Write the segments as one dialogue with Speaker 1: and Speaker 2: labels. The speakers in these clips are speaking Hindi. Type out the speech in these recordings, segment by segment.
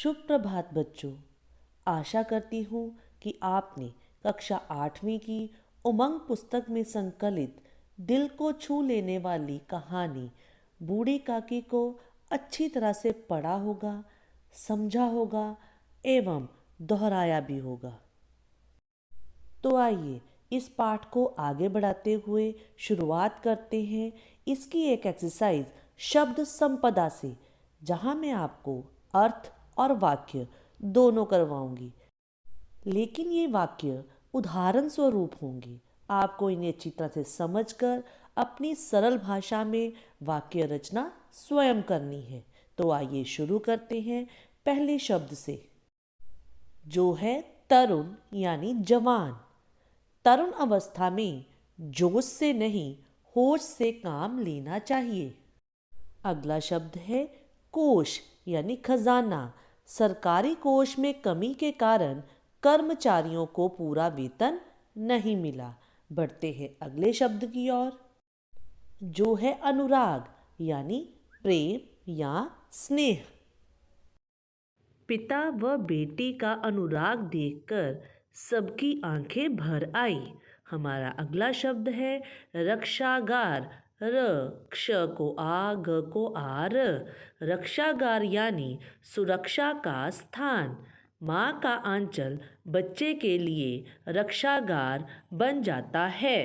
Speaker 1: शुभ प्रभात बच्चों। आशा करती हूँ कि आपने कक्षा 8वीं की उमंग पुस्तक में संकलित दिल को छू लेने वाली कहानी बूढ़ी काकी को अच्छी तरह से पढ़ा होगा, समझा होगा एवं दोहराया भी होगा। तो आइए इस पाठ को आगे बढ़ाते हुए शुरुआत करते हैं इसकी एक एक्सरसाइज शब्द संपदा से, जहाँ मैं आपको अर्थ और वाक्य दोनों करवाऊंगी, लेकिन ये वाक्य उदाहरण स्वरूप होंगे। आपको इन्हें अच्छी तरह से समझकर अपनी सरल भाषा में वाक्य रचना स्वयं करनी है। तो आइए शुरू करते हैं पहले शब्द से, जो है तरुण यानी जवान। तरुण अवस्था में जोश से नहीं, होश से काम लेना चाहिए। अगला शब्द है कोष यानी खजाना। सरकारी कोष में कमी के कारण कर्मचारियों को पूरा वेतन नहीं मिला। बढ़ते हैं अगले शब्द की ओर, जो है अनुराग यानी प्रेम या स्नेह। पिता व बेटी का अनुराग देखकर सबकी आंखें भर आई। हमारा अगला शब्द है रक्षागार। र क्ष को आ ग को आर। रक्षागार यानी सुरक्षा का स्थान। माँ का आंचल बच्चे के लिए रक्षागार बन जाता है।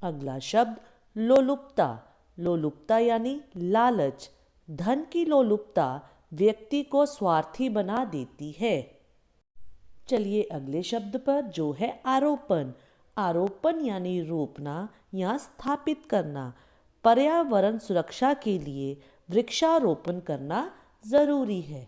Speaker 1: अगला शब्द लोलुपता। लोलुपता यानी लालच। धन की लोलुपता व्यक्ति को स्वार्थी बना देती है। चलिए अगले शब्द पर, जो है आरोपण। आरोपण यानी रोपना या स्थापित करना। पर्यावरण सुरक्षा के लिए वृक्षारोपण करना जरूरी है।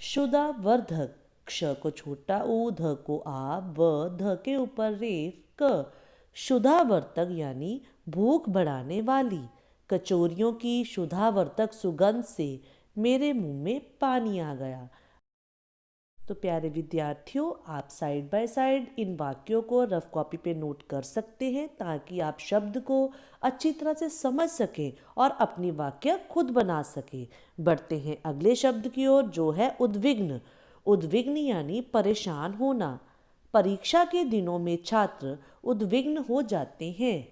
Speaker 1: शुदा वर्धक। क्ष को छोटा ऊ, ध को आ, व ध के ऊपर रेफ क। शुद्धावर्तक यानी भूख बढ़ाने वाली। कचौरियों की शुद्धावर्तक सुगंध से मेरे मुंह में पानी आ गया। तो प्यारे विद्यार्थियों, आप साइड बाय साइड इन वाक्यों को रफ कॉपी पे नोट कर सकते हैं, ताकि आप शब्द को अच्छी तरह से समझ सकें और अपनी वाक्य खुद बना सकें। बढ़ते हैं अगले शब्द की ओर, जो है उद्विग्न। उद्विग्न यानी परेशान होना। परीक्षा के दिनों में छात्र उद्विग्न हो जाते हैं।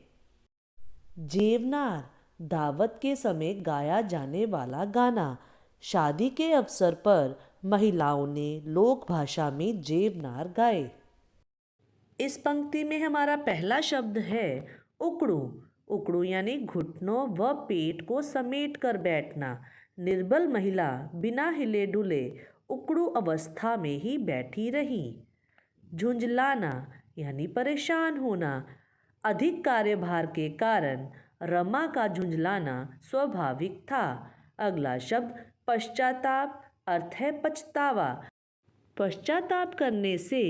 Speaker 1: जेवनार, दावत के समय गाया जाने वाला गाना। शादी के अवसर पर महिलाओं ने लोक भाषा में जेवनार गाए। इस पंक्ति में हमारा पहला शब्द है उकड़ू। उकड़ू यानी घुटनों व पेट को समेट कर बैठना। निर्बल महिला बिना हिले डुले उकड़ू अवस्था में ही बैठी रही। झुंझलाना यानी परेशान होना। अधिक कार्यभार के कारण रमा का झुंझलाना स्वाभाविक था। अगला शब्द पश्चाताप, अर्थ है पछतावा। पश्चाताप करने से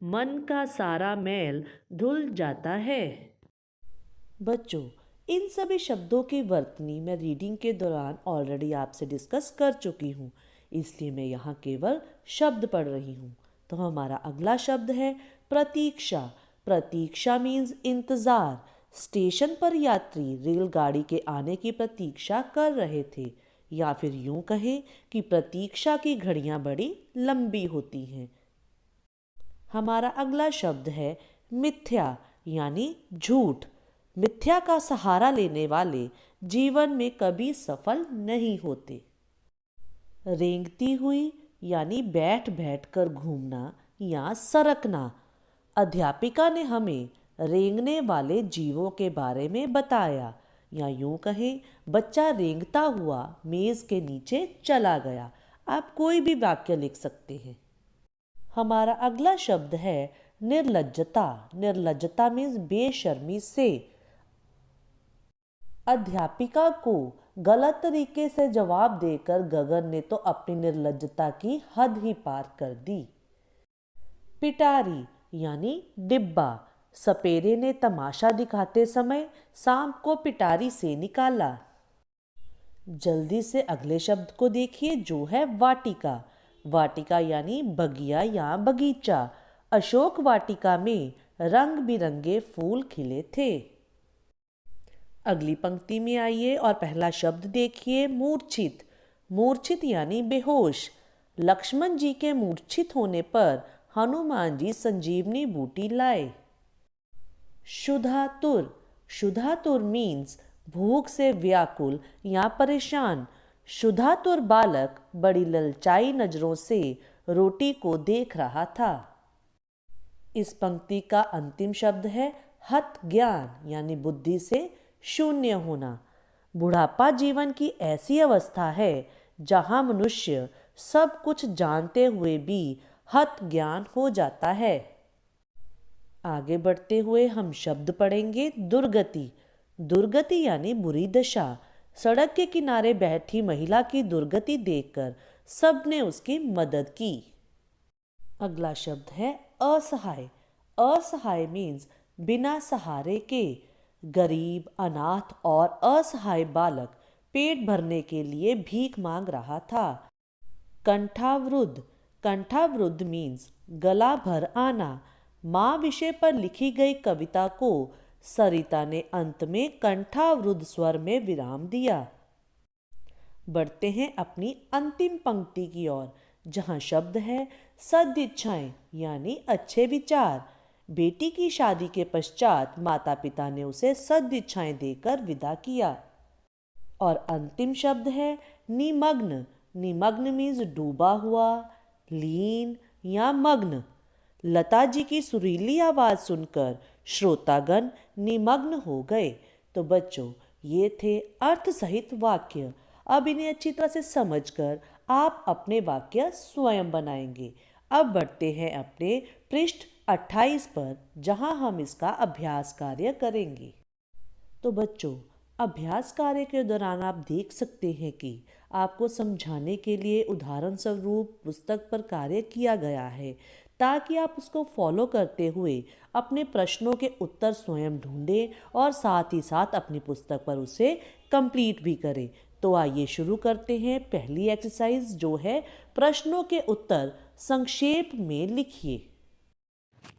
Speaker 1: मन का सारा मैल धुल जाता है। बच्चों, इन सभी शब्दों की वर्तनी मैं रीडिंग के दौरान ऑलरेडी आपसे डिस्कस कर चुकी हूँ, इसलिए मैं यहाँ केवल शब्द पढ़ रही हूँ। तो हमारा अगला शब्द है प्रतीक्षा। प्रतीक्षा मीन्स इंतज़ार। स्टेशन पर यात्री रेलगाड़ी के आने की प्रतीक्षा कर रहे थे, या फिर यूं कहें कि प्रतीक्षा की घड़ियां बड़ी लंबी होती हैं। हमारा अगला शब्द है मिथ्या यानी झूठ। मिथ्या का सहारा लेने वाले जीवन में कभी सफल नहीं होते। रेंगती हुई यानी बैठ बैठ कर घूमना या सरकना। अध्यापिका ने हमें रेंगने वाले जीवों के बारे में बताया, या यूं कहें बच्चा रेंगता हुआ मेज के नीचे चला गया। आप कोई भी वाक्य लिख सकते हैं। हमारा अगला शब्द है निर्लज्जता। निर्लज्जता मीन्स बेशर्मी से। अध्यापिका को गलत तरीके से जवाब देकर गगन ने तो अपनी निर्लज्जता की हद ही पार कर दी। पिटारी यानी डिब्बा। सपेरे ने तमाशा दिखाते समय सांप को पिटारी से निकाला। जल्दी से अगले शब्द को देखिए, जो है वाटिका। वाटिका यानी बगिया या बगीचा। अशोक वाटिका में रंग बिरंगे फूल खिले थे। अगली पंक्ति में आइए और पहला शब्द देखिए मूर्छित। मूर्छित यानी बेहोश। लक्ष्मण जी के मूर्छित होने पर हनुमान जी संजीवनी बूटी लाए। शुधातुर, शुधातुर मीन्स भूख से व्याकुल या परेशान। शुधातुर बालक बड़ी ललचाई नजरों से रोटी को देख रहा था। इस पंक्ति का अंतिम शब्द है हत ज्ञान यानी बुद्धि से शून्य होना। बुढ़ापा जीवन की ऐसी अवस्था है जहाँ मनुष्य सब कुछ जानते हुए भी हत ज्ञान हो जाता है। आगे बढ़ते हुए हम शब्द पढ़ेंगे दुर्गति। दुर्गति यानी बुरी दशा। सड़क के किनारे बैठी महिला की दुर्गति देखकर सबने उसकी मदद की। अगला शब्द है असहाय। असहाय मीन्स बिना सहारे के। गरीब, अनाथ और असहाय बालक पेट भरने के लिए भीख मांग रहा था। कंठावरुद्ध, कंठावरुद्ध मीन्स गला भर आना। माँ विषय पर लिखी गई कविता को सरिता ने अंत में कंठावरुद्ध स्वर में विराम दिया। बढ़ते हैं अपनी अंतिम पंक्ति की ओर, जहाँ शब्द है सदिच्छाएं यानी अच्छे विचार। बेटी की शादी के पश्चात माता पिता ने उसे सदिच्छाएं देकर विदा किया। और अंतिम शब्द है निमग्न। निमग्न मीन्स डूबा हुआ, लीन या मग्न। लता जी की सुरीली आवाज़ सुनकर श्रोतागण निमग्न हो गए। तो बच्चों, ये थे अर्थ सहित वाक्य। अब इन्हें अच्छी तरह से समझकर आप अपने वाक्य स्वयं बनाएंगे। अब बढ़ते हैं अपने पृष्ठ 28 पर, जहां हम इसका अभ्यास कार्य करेंगे। तो बच्चों, अभ्यास कार्य के दौरान आप देख सकते हैं कि आपको समझाने के लिए उदाहरण स्वरूप पुस्तक पर कार्य किया गया है, ताकि आप उसको फॉलो करते हुए अपने प्रश्नों के उत्तर स्वयं ढूंढें और साथ ही साथ अपनी पुस्तक पर उसे कंप्लीट भी करें। तो आइए शुरू करते हैं पहली एक्सरसाइज, जो है प्रश्नों के उत्तर संक्षेप में लिखिए।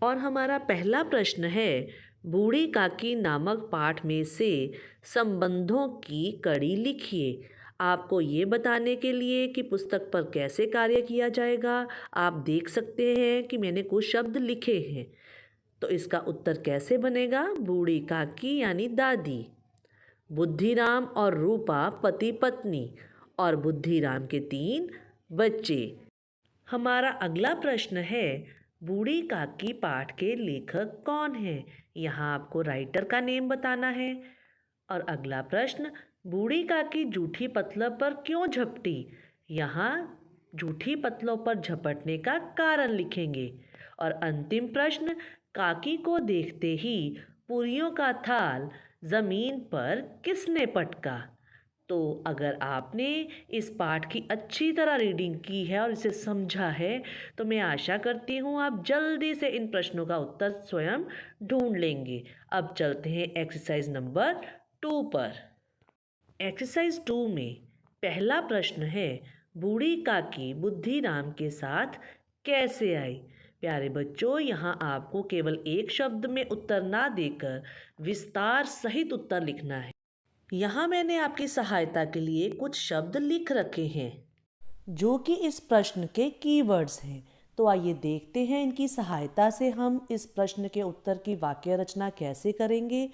Speaker 1: और हमारा पहला प्रश्न है, बूढ़ी काकी नामक पाठ में से संबंधों की कड़ी लिखिए। आपको ये बताने के लिए कि पुस्तक पर कैसे कार्य किया जाएगा, आप देख सकते हैं कि मैंने कुछ शब्द लिखे हैं। तो इसका उत्तर कैसे बनेगा? बूढ़ी काकी यानी दादी, बुद्धिराम और रूपा पति पत्नी, और बुद्धिराम के 3 बच्चे। हमारा अगला प्रश्न है, बूढ़ी काकी पाठ के लेखक कौन हैं? यहाँ आपको राइटर का नेम बताना है। और अगला प्रश्न, बूढ़ी काकी जूठी पत्तलों पर क्यों झपटी? यहाँ जूठी पत्तलों पर झपटने का कारण लिखेंगे। और अंतिम प्रश्न, काकी को देखते ही पूरियों का थाल जमीन पर किसने पटका? तो अगर आपने इस पाठ की अच्छी तरह रीडिंग की है और इसे समझा है, तो मैं आशा करती हूँ आप जल्दी से इन प्रश्नों का उत्तर स्वयं ढूंढ लेंगे। अब चलते हैं एक्सरसाइज नंबर 2 पर। एक्सरसाइज 2 में पहला प्रश्न है, बूढ़ी काकी बुद्धिराम के साथ कैसे आई? प्यारे बच्चों, यहाँ आपको केवल एक शब्द में उत्तर ना देकर विस्तार सहित उत्तर लिखना है। यहाँ मैंने आपकी सहायता के लिए कुछ शब्द लिख रखे हैं, जो कि इस प्रश्न के कीवर्ड्स हैं। तो आइए देखते हैं इनकी सहायता से हम इस प्रश्न के उत्तर की वाक्य रचना कैसे करेंगे।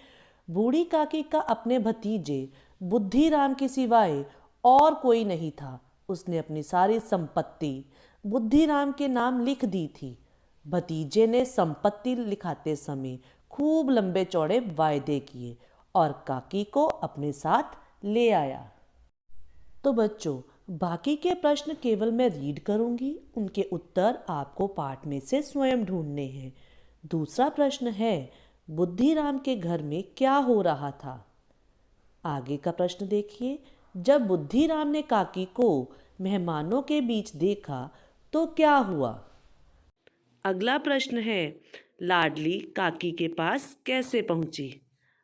Speaker 1: बूढ़ी काकी का अपने भतीजे बुद्धिराम के सिवाय और कोई नहीं था। उसने अपनी सारी संपत्ति बुद्धिराम के नाम लिख दी थी। भतीजे ने संपत्ति लिखाते समय खूब लंबे चौड़े वायदे किए और काकी को अपने साथ ले आया। तो बच्चों, बाकी के प्रश्न केवल मैं रीड करूंगी, उनके उत्तर आपको पाठ में से स्वयं ढूंढने हैं। दूसरा प्रश्न है, बुद्धिराम के घर में क्या हो रहा था? आगे का प्रश्न देखिए, जब बुद्धिराम ने काकी को मेहमानों के बीच देखा तो क्या हुआ? अगला प्रश्न है, लाडली काकी के पास कैसे पहुंची?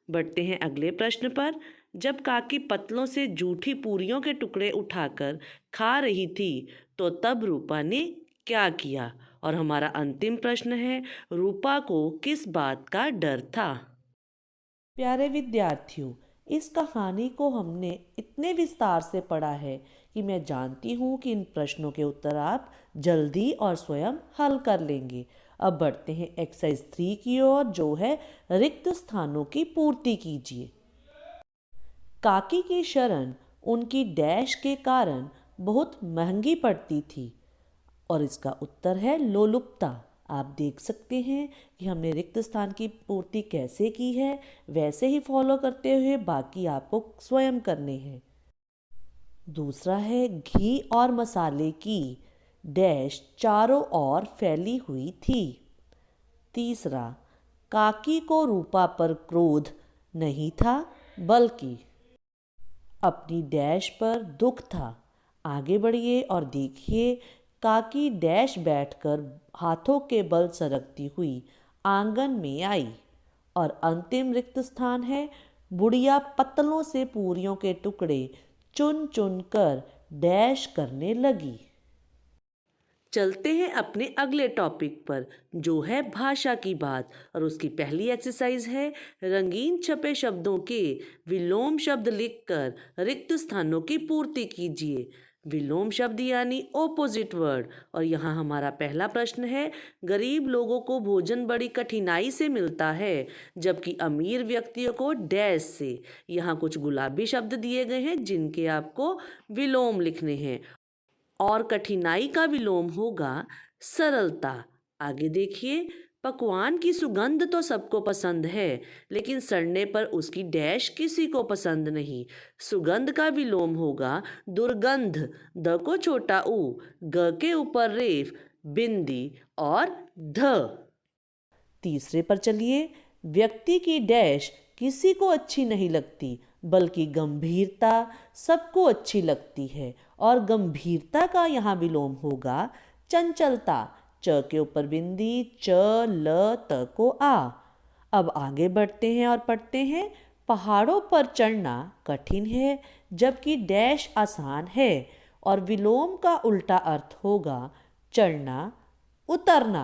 Speaker 1: बढ़ते हैं अगले प्रश्न पर, जब काकी पतलों से जूठी पूरियों के टुकड़े उठाकर खा रही थी तो तब रूपा ने क्या किया? और हमारा अंतिम प्रश्न है, रूपा को किस बात का डर था? प्यारे विद्यार्थियों, इस कहानी को हमने इतने विस्तार से पढ़ा है कि मैं जानती हूँ कि इन प्रश्नों के उत्तर आप जल्दी और स्वयं हल कर लेंगे। अब बढ़ते हैं एक्सरसाइज 3 की ओर, जो है रिक्त स्थानों की पूर्ति कीजिए। काकी की शरण उनकी डैश के कारण बहुत महंगी पड़ती थी, और इसका उत्तर है लोलुपता। आप देख सकते हैं कि हमने रिक्त स्थान की पूर्ति कैसे की है, वैसे ही फॉलो करते हुए बाकी आपको स्वयं करने हैं। दूसरा है घी और मसाले की डैश चारों ओर फैली हुई थी। तीसरा, काकी को रूपा पर क्रोध नहीं था, बल्कि अपनी डैश पर दुख था। आगे बढ़िए और देखिए, काकी डैश बैठकर हाथों के बल सरकती हुई आंगन में आई। और अंतिम रिक्त स्थान है, बुढ़िया पत्तलों से पूरियों के टुकड़े चुन चुन कर डैश करने लगी। चलते हैं अपने अगले टॉपिक पर, जो है भाषा की बात। और उसकी पहली एक्सरसाइज है रंगीन छपे शब्दों के विलोम शब्द लिखकर रिक्त स्थानों की पूर्ति कीजिए। विलोम शब्द यानी ओपोजिट वर्ड। और यहाँ हमारा पहला प्रश्न है, गरीब लोगों को भोजन बड़ी कठिनाई से मिलता है, जबकि अमीर व्यक्तियों को डैश से। यहाँ कुछ गुलाबी शब्द दिए गए हैं जिनके आपको विलोम लिखने हैं, और कठिनाई का विलोम होगा सरलता। आगे देखिए, पकवान की सुगंध तो सबको पसंद है, लेकिन सड़ने पर उसकी डैश किसी को पसंद नहीं। सुगंध का विलोम होगा दुर्गंध। द को छोटा ऊ, ग के ऊपर रेफ, बिंदी और ध। तीसरे पर चलिए, व्यक्ति की डैश किसी को अच्छी नहीं लगती, बल्कि गंभीरता सबको अच्छी लगती है। और गंभीरता का यहाँ विलोम होगा चंचलता। च के ऊपर बिंदी, च ल त को आ। अब आगे बढ़ते हैं और पढ़ते हैं, पहाड़ों पर चढ़ना कठिन है, जबकि डैश आसान है। और विलोम का उल्टा अर्थ होगा चढ़ना, उतरना।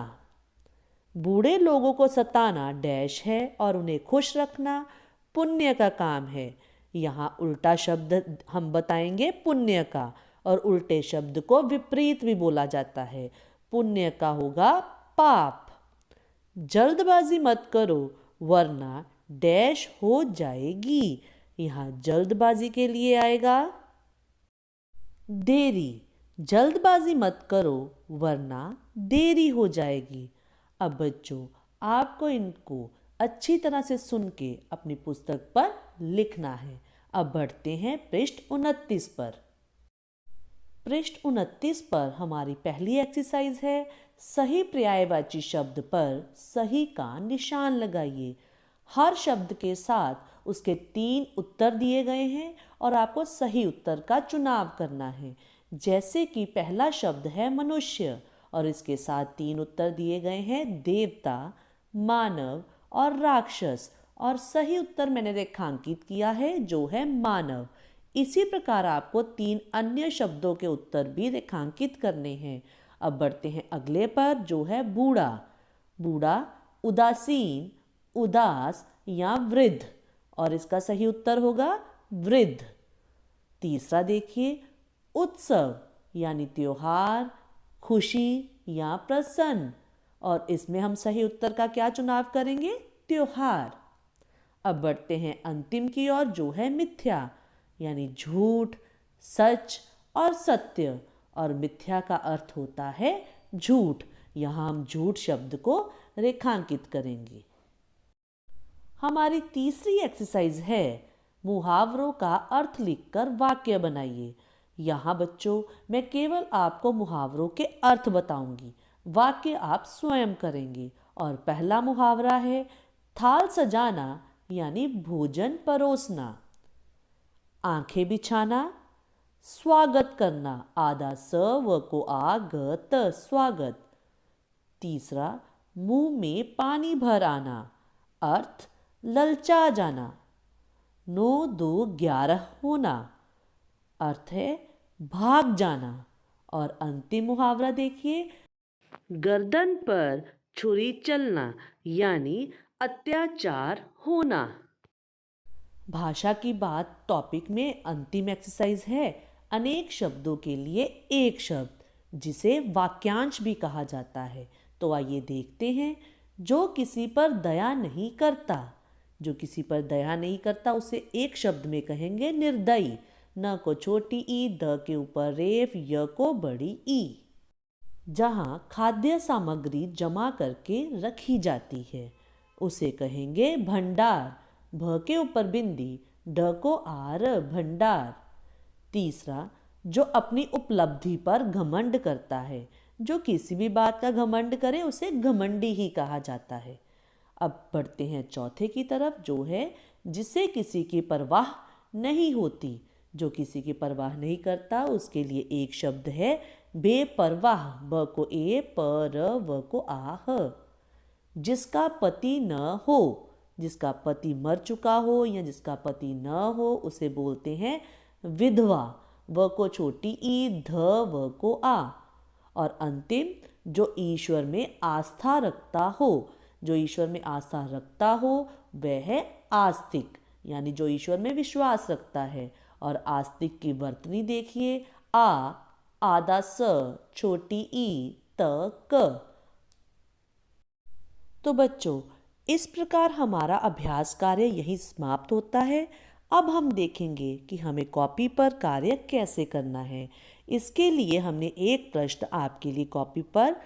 Speaker 1: बूढ़े लोगों को सताना डैश है, और उन्हें खुश रखना पुण्य का काम है। यहाँ उल्टा शब्द हम बताएंगे पुण्य का, और उल्टे शब्द को विपरीत भी बोला जाता है। पुण्य का होगा पाप। जल्दबाजी मत करो, वरना डैश हो जाएगी। यहाँ जल्दबाजी के लिए आएगा देरी। जल्दबाजी मत करो, वरना देरी हो जाएगी। अब बच्चों, आपको इनको अच्छी तरह से सुन के अपनी पुस्तक पर लिखना है। अब बढ़ते हैं पृष्ठ 29 पर। पृष्ठ 29 पर हमारी पहली एक्सरसाइज है, सही पर्यायवाची शब्द पर सही का निशान लगाइए। हर शब्द के साथ उसके 3 उत्तर दिए गए हैं, और आपको सही उत्तर का चुनाव करना है। जैसे कि पहला शब्द है मनुष्य, और इसके साथ 3 उत्तर दिए गए हैं, देवता, मानव और राक्षस। और सही उत्तर मैंने रेखांकित किया है, जो है मानव। इसी प्रकार आपको 3 अन्य शब्दों के उत्तर भी रेखांकित करने हैं। अब बढ़ते हैं अगले पर, जो है बूढ़ा। बूढ़ा उदासीन, उदास या वृद्ध, और इसका सही उत्तर होगा वृद्ध। तीसरा देखिए, उत्सव यानी त्योहार, खुशी या प्रसन्न, और इसमें हम सही उत्तर का क्या चुनाव करेंगे? त्योहार। अब बढ़ते हैं अंतिम की ओर, जो है मिथ्या यानी झूठ, सच और सत्य। और मिथ्या का अर्थ होता है झूठ। यहाँ हम झूठ शब्द को रेखांकित करेंगे। हमारी तीसरी एक्सरसाइज है, मुहावरों का अर्थ लिखकर वाक्य बनाइए। यहाँ बच्चों, मैं केवल आपको मुहावरों के अर्थ बताऊंगी, वाक्य आप स्वयं करेंगे। और पहला मुहावरा है, थाल सजाना यानी भोजन परोसना। आंखें बिछाना, स्वागत करना, आधा स व को आ ग त, स्वागत। तीसरा, मुंह में पानी भर आना, अर्थ ललचा जाना। 9 2 11 होना, अर्थ है भाग जाना। और अंतिम मुहावरा देखिए, गर्दन पर छुरी चलना यानी अत्याचार होना। भाषा की बात टॉपिक में अंतिम एक्सरसाइज है अनेक शब्दों के लिए एक शब्द, जिसे वाक्यांश भी कहा जाता है। तो आइए देखते हैं। जो किसी पर दया नहीं करता, जो किसी पर दया नहीं करता उसे एक शब्द में कहेंगे निर्दयी। न को छोटी ई, द के ऊपर रेफ, य को बड़ी ई। जहाँ खाद्य सामग्री जमा करके रखी जाती है उसे कहेंगे भंडार। भ के ऊपर बिंदी, ढ को आर, भंडार। तीसरा, जो अपनी उपलब्धि पर घमंड करता है, जो किसी भी बात का घमंड करे उसे घमंडी ही कहा जाता है। अब बढ़ते हैं चौथे की तरफ, जो है जिसे किसी की परवाह नहीं होती। जो किसी की परवाह नहीं करता उसके लिए एक शब्द है बेपरवाह। ब को ए, पर व को आह। जिसका पति न हो, जिसका पति मर चुका हो या जिसका पति न हो उसे बोलते हैं विधवा। व को छोटी ई, ध व को आ। और अंतिम, जो ईश्वर में आस्था रखता हो, जो ईश्वर में आस्था रखता हो वह है आस्तिक, यानी जो ईश्वर में विश्वास रखता है। और आस्तिक की वर्तनी देखिए, आ, आधा स, छोटी ई, त, क। तो बच्चों, इस प्रकार हमारा अभ्यास कार्य यही समाप्त होता है। अब हम देखेंगे कि हमें कॉपी पर कार्य कैसे करना है। इसके लिए हमने एक प्रश्न आपके लिए कॉपी पर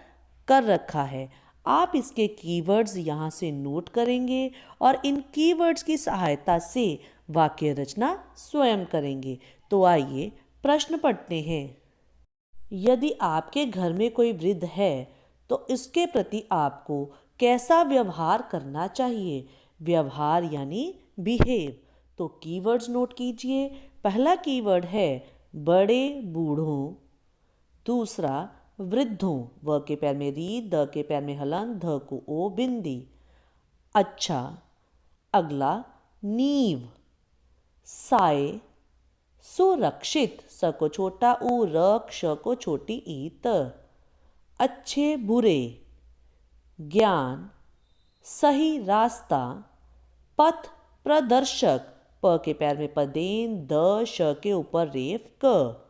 Speaker 1: कर रखा है। आप इसके कीवर्ड्स यहाँ से नोट करेंगे और इन कीवर्ड्स की सहायता से वाक्य रचना स्वयं करेंगे। तो आइए प्रश्न पढ़ते हैं। यदि आपके घर में कोई वृद्ध है तो इसके प्रति आपको कैसा व्यवहार करना चाहिए। व्यवहार यानी बिहेव। तो कीवर्ड्स नोट कीजिए। पहला कीवर्ड है बड़े बूढ़ों। दूसरा वृद्धों, व के पैर में री, द के पैर में हलन, ध को ओ, बिंदी। अच्छा। अगला नींव, साए, सुरक्षित, स को छोटा ऊ, र, क्ष को छोटी ई, त। अच्छे बुरे, ज्ञान, सही रास्ता, पथ प्रदर्शक, प के पैर में पदेन, द, श के ऊपर रेफ, क।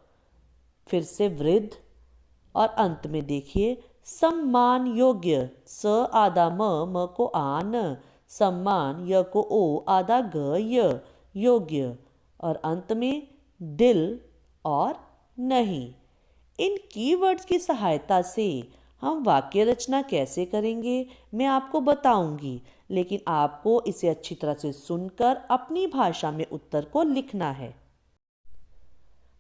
Speaker 1: फिर से वृद्ध और अंत में देखिए सम्मान योग्य, स आधा म, म को आन, सम्मान, य को ओ, आधा ग, य, योग्य। और अंत में दिल और नहीं। इन कीवर्ड्स की सहायता से हम वाक्य रचना कैसे करेंगे मैं आपको बताऊंगी, लेकिन आपको इसे अच्छी तरह से सुनकर अपनी भाषा में उत्तर को लिखना है।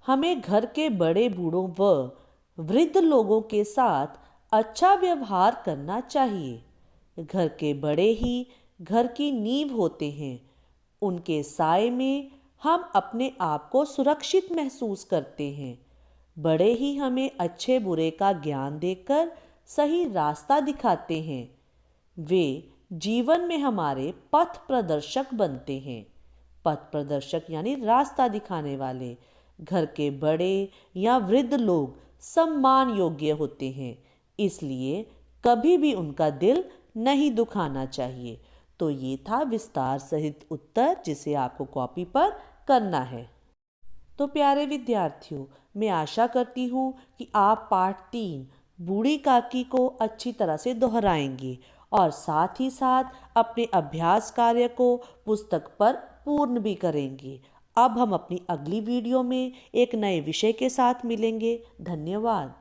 Speaker 1: हमें घर के बड़े बूढ़ों व वृद्ध लोगों के साथ अच्छा व्यवहार करना चाहिए। घर के बड़े ही घर की नींव होते हैं। उनके साए में हम अपने आप को सुरक्षित महसूस करते हैं। बड़े ही हमें अच्छे बुरे का ज्ञान देकर सही रास्ता दिखाते हैं। वे जीवन में हमारे पथ प्रदर्शक बनते हैं। पथ प्रदर्शक यानी रास्ता दिखाने वाले। घर के बड़े या वृद्ध लोग सम्मान योग्य होते हैं, इसलिए कभी भी उनका दिल नहीं दुखाना चाहिए। तो ये था विस्तार सहित उत्तर जिसे आपको कॉपी पर करना है। तो प्यारे विद्यार्थियों, मैं आशा करती हूँ कि आप पाठ 3 बूढ़ी काकी को अच्छी तरह से दोहराएंगे और साथ ही साथ अपने अभ्यास कार्य को पुस्तक पर पूर्ण भी करेंगे। अब हम अपनी अगली वीडियो में एक नए विषय के साथ मिलेंगे। धन्यवाद।